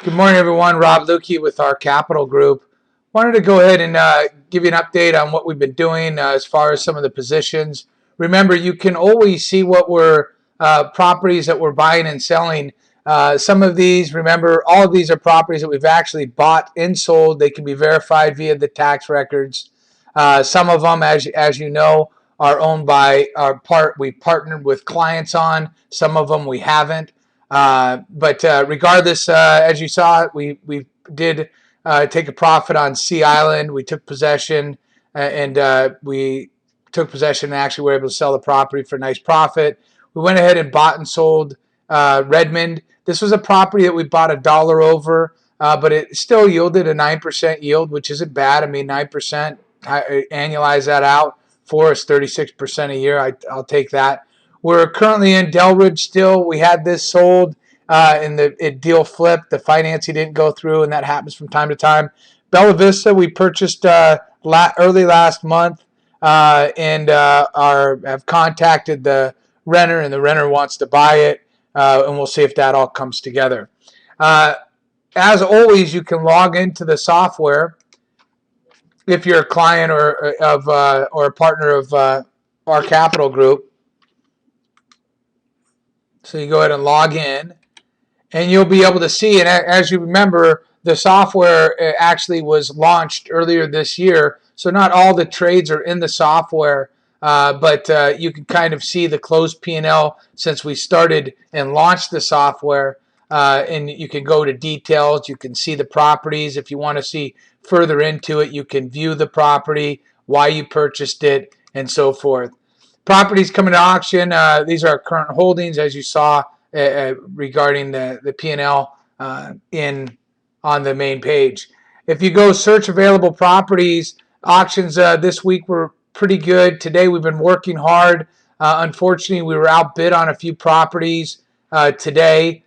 Good morning, everyone. Rob Lukey with our Capital Group. Wanted to go ahead and give you an update on what we've been doing as far as some of the positions. Remember, you can always see what we're properties that we're buying and selling. Some of these, remember, all of these are properties that we've actually bought and sold. They can be verified via the tax records. Some of them, as you know, are owned by we partnered with clients on. Some of them we haven't. But regardless, as you saw, we did take a profit on Sea Island. We took possession and we took possession and actually were able to sell the property for a nice profit. We went ahead and bought and sold Redmond. This was a property that we bought $1 over, but it still yielded a 9% yield, which isn't bad. I mean, 9%, annualize that out for us, 36% a year. I'll take that. We're currently in Delridge still. We had this sold and the deal flipped. The financing didn't go through, and that happens from time to time. Bella Vista, we purchased early last month and have contacted the renter, and the renter wants to buy it, and we'll see if that all comes together. As always, you can log into the software if you're a client or a partner of our Capital Group. So you go ahead and log in, and you'll be able to see. And as you remember, the software actually was launched earlier this year, so not all the trades are in the software, but you can kind of see the closed P&L since we started and launched the software. And you can go to details. You can see the properties. If you want to see further into it, you can view the property, why you purchased it, and so forth. Properties coming to auction. These are our current holdings, as you saw regarding the P&L on the main page. If you go search available properties, auctions this week were pretty good. Today we've been working hard. Unfortunately, we were outbid on a few properties today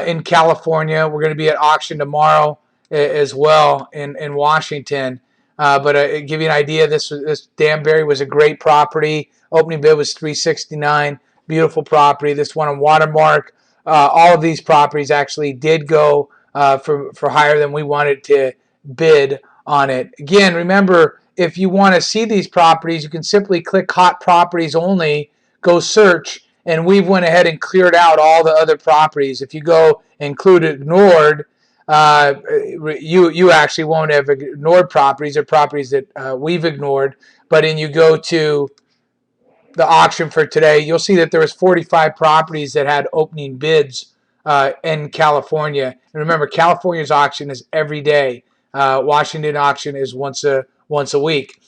in California. We're going to be at auction tomorrow as well in Washington. But to give you an idea, this Danbury was a great property. Opening bid was $369. Beautiful property. This one on Watermark. All of these properties actually did go for higher than we wanted to bid on it. Again, remember, if you want to see these properties, you can simply click Hot Properties Only, go search, and we've went ahead and cleared out all the other properties. If you go Include Ignored, you actually won't have ignored properties or properties that we've ignored. But then you go to the auction for today, you'll see that there was 45 properties that had opening bids in California. And remember, California's auction is every day. Washington auction is once a week.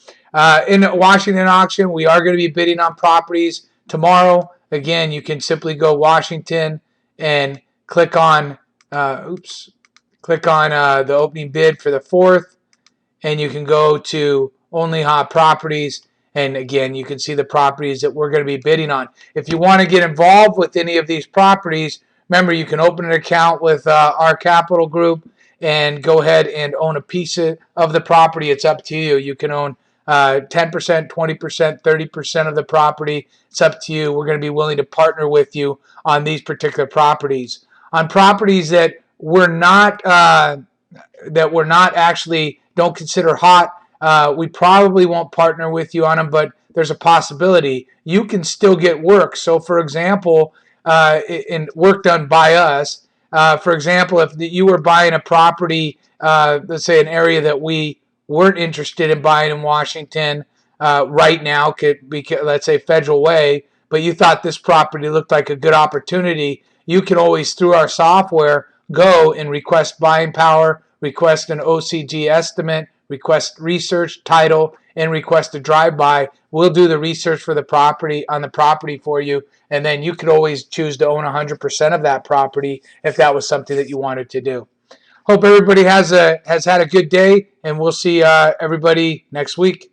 In the Washington auction, we are going to be bidding on properties tomorrow. Again, you can simply go Washington and click on the opening bid for the 4th, and you can go to Only Hot Properties. And again, you can see the properties that we're going to be bidding on. If you want to get involved with any of these properties, remember, you can open an account with our Capital Group and go ahead and own a piece of the property. It's up to you. You can own 10%, 20%, 30% of the property. It's up to you. We're going to be willing to partner with you on these particular properties. On properties that we're not actually don't consider hot, we probably won't partner with you on them, but there's a possibility you can still get work. So, for example, in work done by us, for example, if you were buying a property, let's say an area that we weren't interested in buying in Washington right now, could be, let's say, Federal Way, but you thought this property looked like a good opportunity, you can always, through our software, go and request buying power, request an OCG estimate, request research, title, and request a drive-by. We'll do the research for the property on the property for you, and then you could always choose to own 100% of that property if that was something that you wanted to do. Hope everybody has had a good day, and we'll see everybody next week.